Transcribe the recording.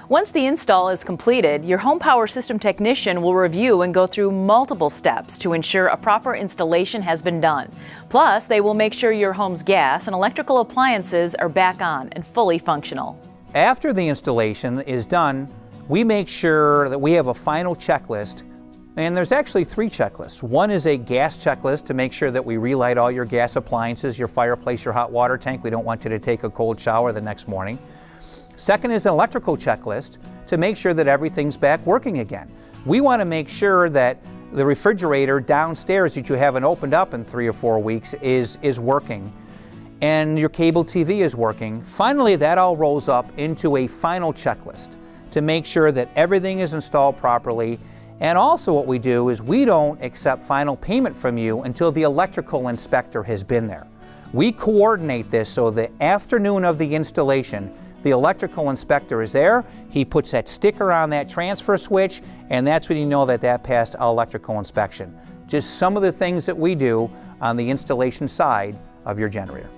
Once the install is completed, your home power system technician will review and go through multiple steps to ensure a proper installation has been done. Plus, they will make sure your home's gas and electrical appliances are back on and fully functional. After the installation is done, we make sure that we have a final checklist. And there's actually 3 checklists. One is a gas checklist to make sure that we relight all your gas appliances, your fireplace, your hot water tank. We don't want you to take a cold shower the next morning. Second is an electrical checklist to make sure that everything's back working again. We want to make sure that the refrigerator downstairs that you haven't opened up in 3 or 4 weeks is working, and your cable TV is working. Finally, that all rolls up into a final checklist to make sure that everything is installed properly. And also what we do is we don't accept final payment from you until the electrical inspector has been there. We coordinate this so the afternoon of the installation, the electrical inspector is there, he puts that sticker on that transfer switch, and that's when you know that that passed electrical inspection. Just some of the things that we do on the installation side of your generator.